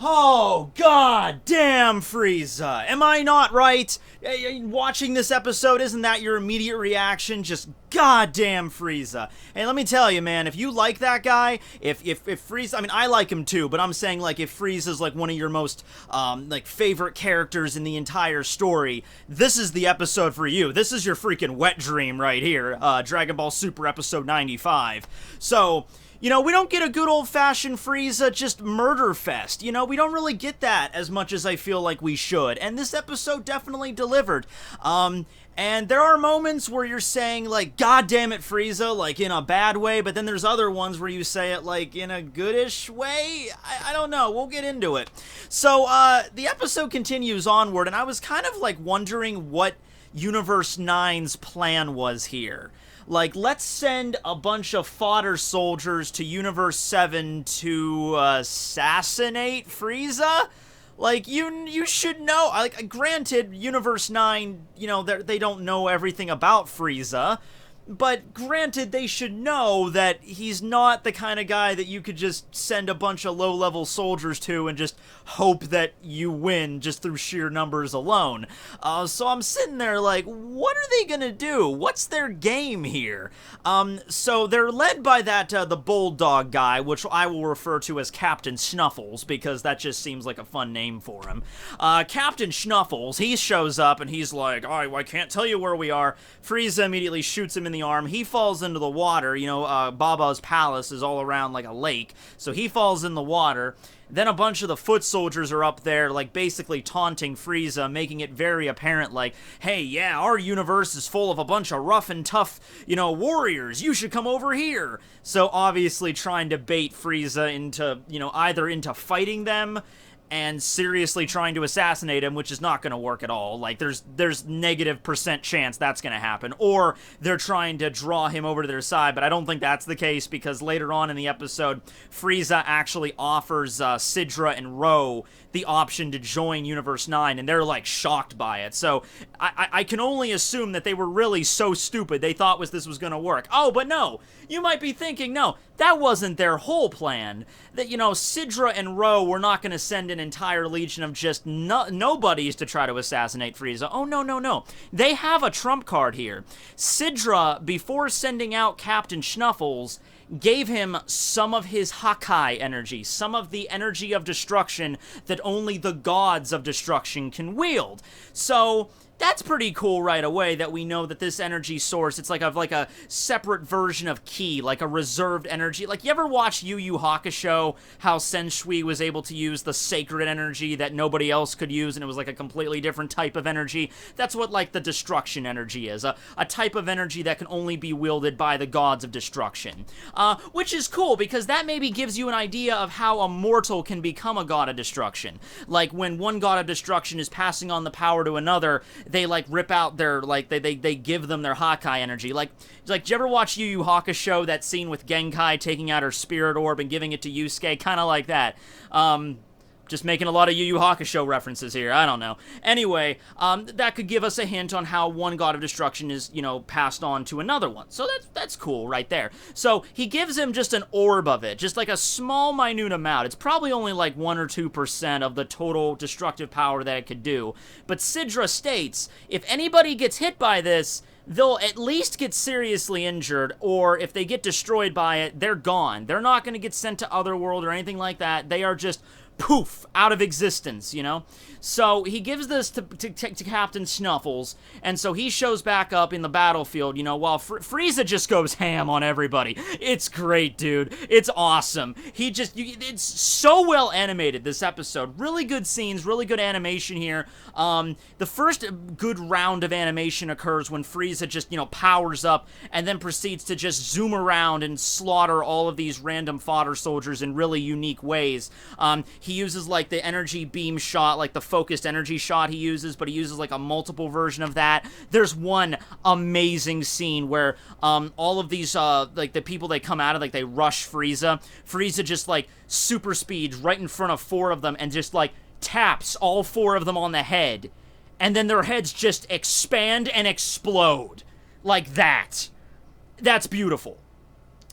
Oh, god damn, Freeza. Am I not right? Watching this episode, isn't that your immediate reaction? Just goddamn Freeza. And let me tell you, man, if you like that guy, if Freeza, I mean, I like him too, but I'm saying, like, if Frieza's, like, one of your most, like, favorite characters in the entire story, this is the episode for you. This is your freaking wet dream right here, Dragon Ball Super Episode 95. So, you know, we don't get a good old-fashioned Freeza just murder fest. You know, we don't really get that as much as I feel like we should. And this episode definitely delivered. And there are moments where you're saying, like, God damn it, Freeza, like, in a bad way, but then there's other ones where you say it, like, in a goodish way? I don't know. We'll get into it. So, the episode continues onward, and I was kind of, like, wondering what Universe 9's plan was here. Like, let's send a bunch of fodder soldiers to Universe 7 to assassinate Freeza? Like, you should know. Like, granted, Universe 9, you know, they don't know everything about Freeza. But granted, they should know that he's not the kind of guy that you could just send a bunch of low-level soldiers to and just hope that you win just through sheer numbers alone. So I'm sitting there like, what are they gonna do? What's their game here? So they're led by that, the Bulldog guy, which I will refer to as Captain Snuffles, because that just seems like a fun name for him. Captain Snuffles, he shows up and he's like, I can't tell you where we are. Frieza immediately shoots him in the arm. He falls into the water. You know, Baba's palace is all around like a lake, so he falls in the water. Then a bunch of the foot soldiers are up there, like, basically taunting Frieza, making it very apparent, like, hey, yeah, our universe is full of a bunch of rough and tough, you know, warriors. You should come over here. So, obviously trying to bait Frieza into, you know, either into fighting them and seriously trying to assassinate him, which is not going to work at all. Like, there's negative % chance that's going to happen. Or they're trying to draw him over to their side, but I don't think that's the case, because later on in the episode, Frieza actually offers Sidra and Ro the option to join Universe 9, and they're, like, shocked by it. So, I can only assume that they were really so stupid they thought this was going to work. Oh, but no! You might be thinking, no, that wasn't their whole plan. That, you know, Sidra and Ro were not going to send an entire legion of just nobodies to try to assassinate Frieza. Oh, no. They have a trump card here. Sidra, before sending out Captain Snuffles, gave him some of his Hakai energy, some of the energy of destruction that only the gods of destruction can wield. So that's pretty cool right away, that we know that this energy source, it's like a separate version of Ki, like a reserved energy. Like, you ever watch Yu Yu Hakusho, how Senshui was able to use the sacred energy that nobody else could use, and it was like a completely different type of energy? That's what, like, the destruction energy is, a type of energy that can only be wielded by the gods of destruction. Which is cool, because that maybe gives you an idea of how a mortal can become a god of destruction. Like, when one god of destruction is passing on the power to another, they, like, rip out their, like, they give them their Hakai energy. Like, did you ever watch Yu Yu Hakusho, that scene with Genkai taking out her spirit orb and giving it to Yusuke? Kind of like that. Just making a lot of Yu Yu Hakusho references here, I don't know. Anyway, that could give us a hint on how one god of destruction is, you know, passed on to another one. So that's cool right there. So he gives him just an orb of it, just like a small, minute amount. It's probably only like 1 or 2% of the total destructive power that it could do. But Sidra states, if anybody gets hit by this, they'll at least get seriously injured, or if they get destroyed by it, they're gone. They're not going to get sent to Otherworld or anything like that. They are just poof, out of existence, you know? So he gives this to Captain Snuffles, and so he shows back up in the battlefield, you know, while Frieza just goes ham on everybody. It's great, dude. It's awesome. It's so well animated, this episode. Really good scenes, really good animation here. The first good round of animation occurs when Frieza just, you know, powers up and then proceeds to just zoom around and slaughter all of these random fodder soldiers in really unique ways. He uses, like, the energy beam shot, like the focused energy shot he uses, but he uses, like, a multiple version of that. There's one amazing scene where, all of these, like, the people they come out of, like, they rush Frieza. Frieza just, like, super speeds right in front of 4 of them and just, like, taps all 4 of them on the head. And then their heads just expand and explode. Like that. That's beautiful.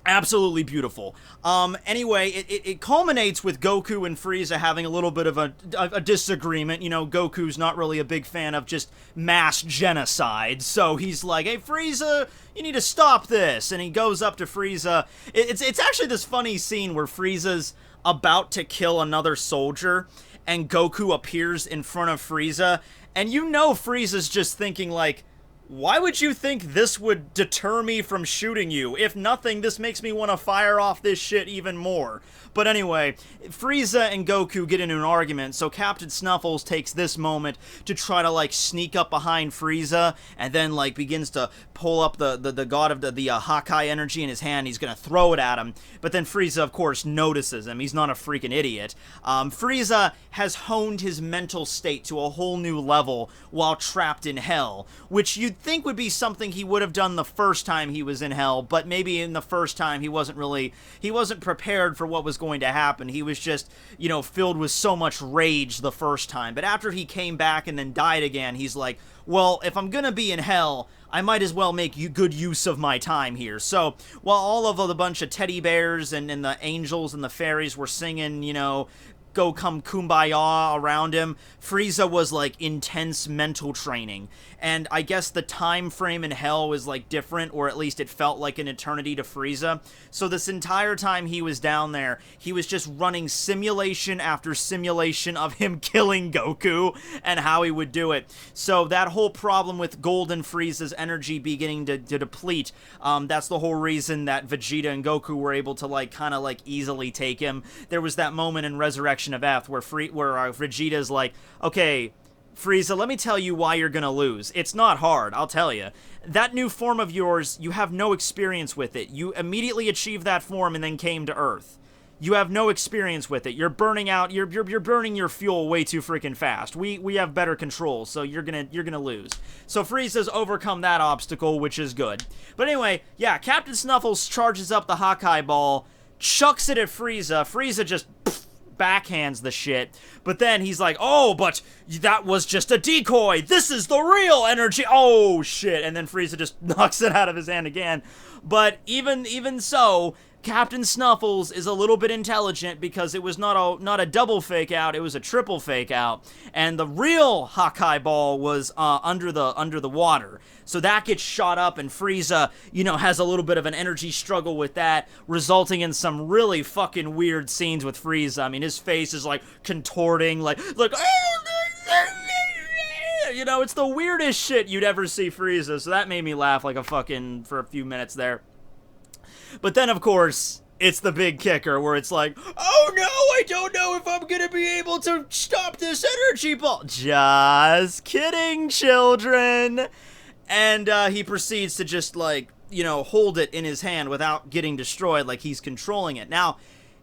Absolutely beautiful. Anyway, it culminates with Goku and Frieza having a little bit of a disagreement. You know, Goku's not really a big fan of just mass genocide, so he's like, "Hey, Frieza, you need to stop this." And he goes up to Frieza. It's actually this funny scene where Frieza's about to kill another soldier, and Goku appears in front of Frieza, and you know Frieza's just thinking like, why would you think this would deter me from shooting you? If nothing, this makes me want to fire off this shit even more. But anyway, Frieza and Goku get into an argument, so Captain Snuffles takes this moment to try to, like, sneak up behind Frieza, and then, like, begins to pull up the god of the Hakai energy in his hand. He's gonna throw it at him, but then Frieza, of course, notices him. He's not a freaking idiot. Frieza has honed his mental state to a whole new level while trapped in hell, which you'd think would be something he would have done the first time he was in hell, but maybe in the first time he wasn't prepared for what was going to happen. He was just, you know, filled with so much rage the first time. But after he came back and then died again, he's like, well, if I'm gonna be in hell, I might as well make good use of my time here. So, while all of the bunch of teddy bears and the angels and the fairies were singing, you know, go come kumbaya around him, Frieza was like intense mental training. And I guess the time frame in hell was like different, or at least it felt like an eternity to Frieza. So this entire time he was down there, he was just running simulation after simulation of him killing Goku and how he would do it. So that whole problem with Golden Frieza's energy beginning to deplete, that's the whole reason that Vegeta and Goku were able to like kind of like easily take him. There was that moment in Resurrection of F where Vegeta's like, okay, Frieza, let me tell you why you're gonna lose. It's not hard, I'll tell you. That new form of yours, you have no experience with it. You immediately achieved that form and then came to Earth. You have no experience with it. You're burning out. You're burning your fuel way too freaking fast. We have better control, so you're gonna lose. So Frieza's overcome that obstacle, which is good. But anyway, yeah, Captain Snuffles charges up the Hakai ball, chucks it at Frieza. Frieza just backhands the shit, but then he's like, oh, but that was just a decoy. This is the real energy. Oh shit! And then Frieza just knocks it out of his hand again. But even so, Captain Snuffles is a little bit intelligent because it was not a double fake out, it was a triple fake out, and the real Hakai ball was under the water. So that gets shot up, and Frieza, you know, has a little bit of an energy struggle with that, resulting in some really fucking weird scenes with Frieza. I mean, his face is like contorting, like you know, it's the weirdest shit you'd ever see Frieza. So that made me laugh like for a few minutes there. But then, of course, it's the big kicker where it's like, oh no, I don't know if I'm gonna be able to stop this energy ball. Just kidding, children. And he proceeds to just, like, you know, hold it in his hand without getting destroyed, like he's controlling it. Now,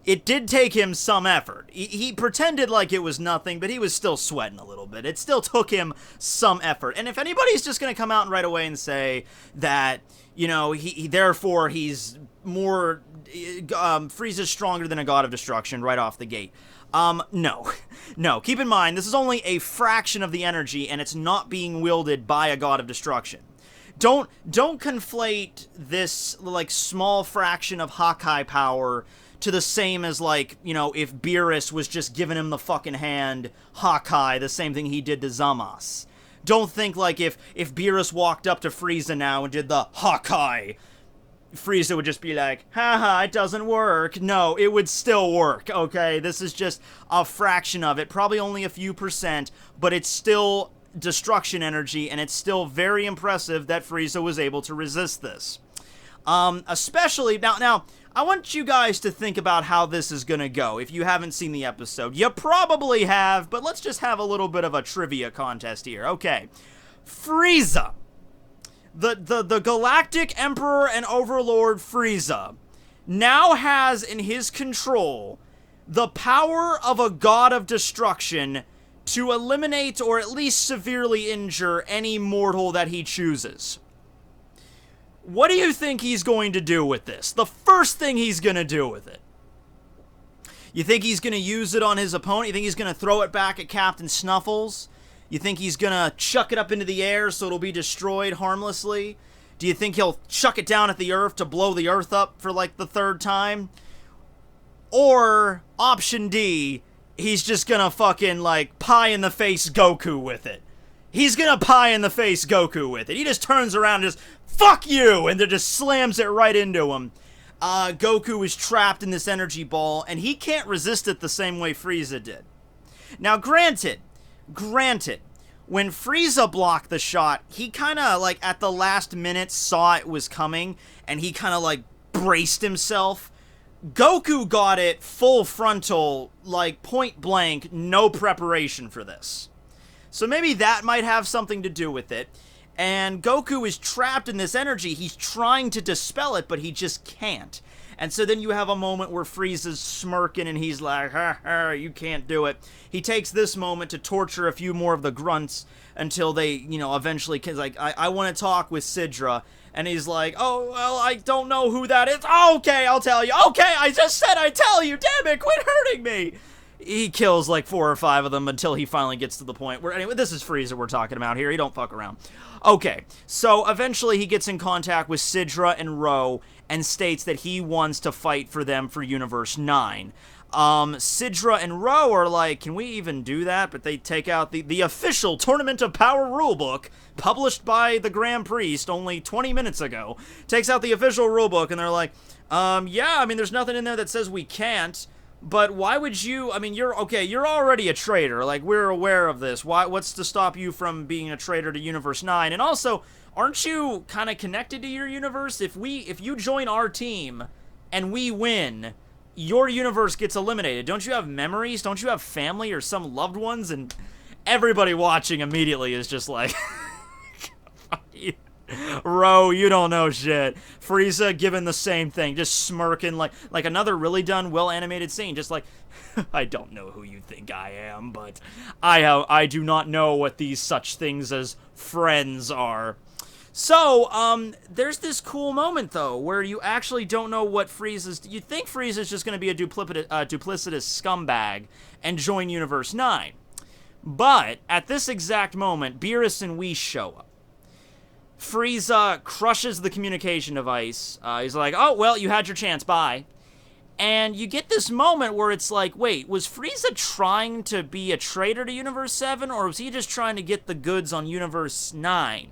it did take him some effort. He pretended like it was nothing, but he was still sweating a little bit. It still took him some effort. And if anybody's just gonna come out right away and say that, you know, therefore he's more, Frieza's stronger than a god of destruction right off the gate. No. Keep in mind, this is only a fraction of the energy, and it's not being wielded by a god of destruction. Don't conflate this, like, small fraction of Hakai power to the same as, like, you know, if Beerus was just giving him the fucking hand, Hakai, the same thing he did to Zamasu. Don't think, like, if Beerus walked up to Frieza now and did the Hakai, Frieza would just be like, haha, it doesn't work. No, it would still work, okay? This is just a fraction of it, probably only a few percent, but it's still destruction energy, and it's still very impressive that Frieza was able to resist this. Especially, now, I want you guys to think about how this is gonna go. If you haven't seen the episode, you probably have, but let's just have a little bit of a trivia contest here. Okay, Frieza, the Galactic Emperor and Overlord Frieza, now has in his control the power of a god of destruction to eliminate or at least severely injure any mortal that he chooses. What do you think he's going to do with this? The first thing he's going to do with it. You think he's going to use it on his opponent? You think he's going to throw it back at Captain Snuffles? You think he's going to chuck it up into the air so it'll be destroyed harmlessly? Do you think he'll chuck it down at the Earth to blow the Earth up for like the third time? Or, option D, he's just gonna fucking like pie-in-the-face Goku with it. He's gonna pie-in-the-face Goku with it. He just turns around and just, fuck you! And then just slams it right into him. Goku is trapped in this energy ball, and he can't resist it the same way Freeza did. Now, granted, when Freeza blocked the shot, he kind of, like, at the last minute saw it was coming, and he kind of, like, braced himself. Goku got it full frontal, like, point blank, no preparation for this. So maybe that might have something to do with it. And Goku is trapped in this energy. He's trying to dispel it, but he just can't. And so then you have a moment where Frieza's smirking and he's like, ha ha, you can't do it. He takes this moment to torture a few more of the grunts until they, you know, eventually, like, I want to talk with Sidra. And he's like, oh, well, I don't know who that is. Oh, okay, I'll tell you. Okay, I just said I'd tell you. Damn it, quit hurting me. He kills like 4 or 5 of them until he finally gets to the point where, anyway, this is Freeza we're talking about here. He don't fuck around. Okay, so eventually he gets in contact with Sidra and Ro and states that he wants to fight for them for Universe 9. Sidra and Ro are like, can we even do that? But they take out the official Tournament of Power rulebook, published by the Grand Priest only 20 minutes ago. Takes out the official rulebook, and they're like, yeah, I mean, there's nothing in there that says we can't. But why would you, I mean, you're already a traitor, like, we're aware of this. What's to stop you from being a traitor to Universe 9? And also, aren't you kind of connected to your universe? If you join our team, and we win, your universe gets eliminated. Don't you have memories? Don't you have family or some loved ones? And everybody watching immediately is just like, Ro, you don't know shit. Frieza given the same thing, just smirking like another really done, well-animated scene, just like, I don't know who you think I am, but I do not know what these such things as friends are. So, there's this cool moment, though, where you actually don't know what Frieza's... You think Frieza's just going to be a duplicitous scumbag and join Universe 9. But, at this exact moment, Beerus and Whis show up. Frieza crushes the communication device. He's like, oh, well, you had your chance, bye. And you get this moment where it's like, wait, was Frieza trying to be a traitor to Universe 7, or was he just trying to get the goods on Universe 9?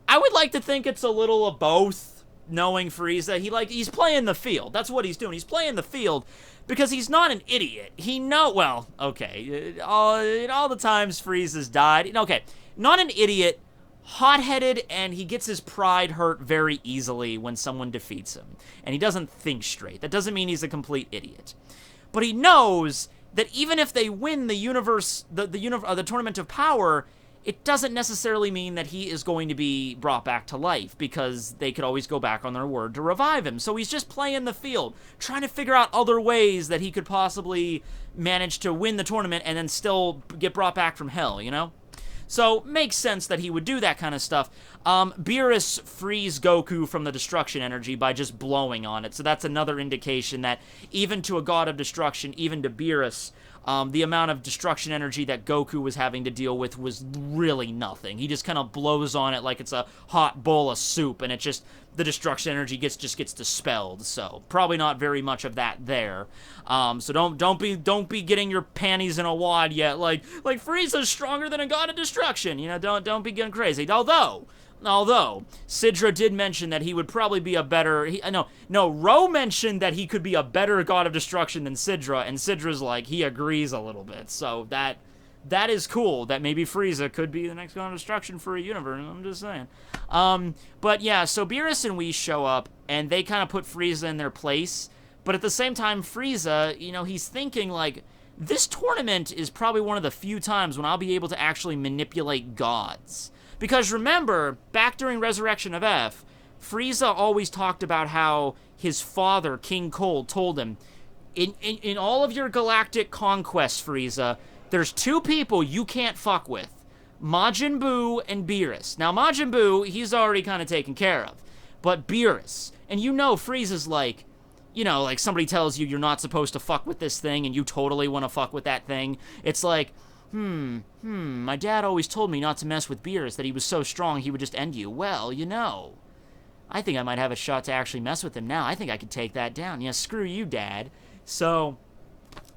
I would like to think it's a little of both, knowing Frieza. He's playing the field. That's what he's doing. He's playing the field because he's not an idiot. Well, okay, all the times Frieza's died. Okay, not an idiot, hot-headed, and he gets his pride hurt very easily when someone defeats him. And he doesn't think straight. That doesn't mean he's a complete idiot. But he knows that even if they win the Tournament of Power, it doesn't necessarily mean that he is going to be brought back to life, because they could always go back on their word to revive him. So he's just playing the field, trying to figure out other ways that he could possibly manage to win the tournament and then still get brought back from hell, you know? So, makes sense that he would do that kind of stuff. Beerus frees Goku from the destruction energy by just blowing on it. So that's another indication that even to a god of destruction, even to Beerus, the amount of destruction energy that Goku was having to deal with was really nothing. He just kind of blows on it like it's a hot bowl of soup, and it just, the destruction energy just gets dispelled. So probably not very much of that there. So don't be getting your panties in a wad yet. Like Frieza's stronger than a god of destruction. You know, don't be getting crazy. Although, Sidra did mention that he would probably be a better... Ro mentioned that he could be a better God of Destruction than Sidra, and Sidra's like, he agrees a little bit. So that is cool, that maybe Frieza could be the next God of Destruction for a universe, I'm just saying. But yeah, so Beerus and Whis show up, and they kind of put Frieza in their place, but at the same time, Frieza, you know, he's thinking, like, this tournament is probably one of the few times when I'll be able to actually manipulate gods. Because remember, back during Resurrection of F, Frieza always talked about how his father, King Cold, told him, in all of your galactic conquests, Frieza, there's 2 people you can't fuck with. Majin Buu and Beerus. Now, Majin Buu, he's already kind of taken care of. But Beerus, and you know Frieza's like, you know, like somebody tells you you're not supposed to fuck with this thing and you totally want to fuck with that thing. It's like, My dad always told me not to mess with Beerus, that he was so strong he would just end you. Well, I think I might have a shot to actually mess with him now. I think I could take that down. Yeah, screw you, Dad. So,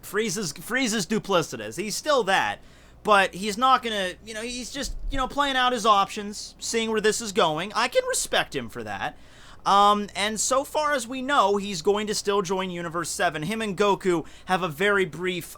Frieza's duplicitous. He's still that. But he's not gonna, he's just, playing out his options, seeing where this is going. I can respect him for that. And so far as we know, he's going to still join Universe 7. Him and Goku have a very brief,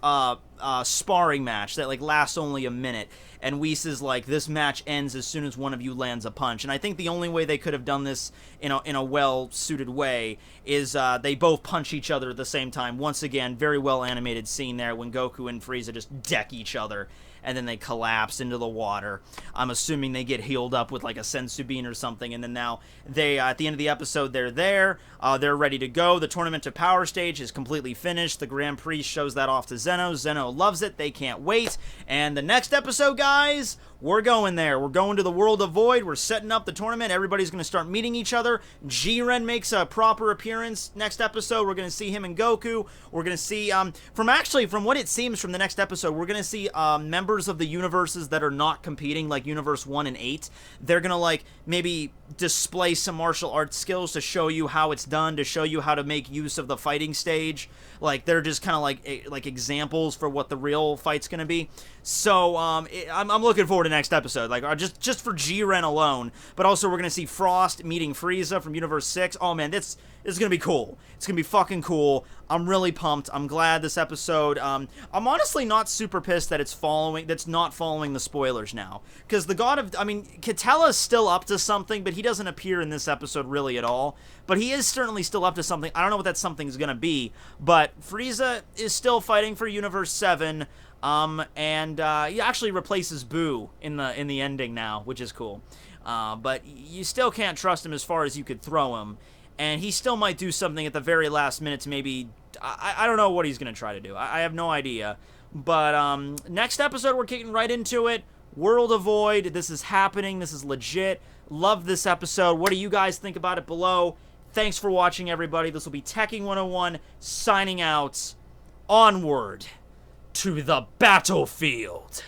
sparring match that, lasts only a minute. And Whis is like, this match ends as soon as one of you lands a punch. And I think the only way they could have done this in a well-suited way is they both punch each other at the same time. Once again, very well-animated scene there when Goku and Frieza just deck each other. And then they collapse into the water. I'm assuming they get healed up with a sensu bean or something, and then now they, at the end of the episode, they're there, they're ready to go. The Tournament to Power stage is completely finished. The Grand Prix shows that off to Zeno. Zeno loves it. They can't wait. And the next episode, guys, we're going there. We're going to the World of Void. We're setting up the tournament. Everybody's going to start meeting each other. Jiren makes a proper appearance next episode. We're going to see him and Goku. We're going to see, from what it seems from the next episode, we're going to see members of the universes that are not competing, like Universe 1 and 8. They're going to, maybe display some martial arts skills to show you how it's done, to show you how to make use of the fighting stage. They're just kind of like examples for what the real fight's going to be. So, I'm looking forward to next episode, just for Jiren alone. But also, we're going to see Frost meeting Frieza from Universe 6. Oh, man, this is going to be cool. It's going to be fucking cool. I'm really pumped. I'm glad this episode, I'm honestly not super pissed that that's not following the spoilers now. Because Catella's still up to something, but he doesn't appear in this episode really at all. But he is certainly still up to something. I don't know what that something's going to be. But Frieza is still fighting for Universe 7. He actually replaces Boo in the ending now, which is cool. But you still can't trust him as far as you could throw him. And he still might do something at the very last minute to maybe... I don't know what he's going to try to do. I have no idea. But next episode, we're kicking right into it. World of Void. This is happening. This is legit. Love this episode. What do you guys think about it below? Thanks for watching, everybody. This will be Tekking101 signing out. Onward to the battlefield.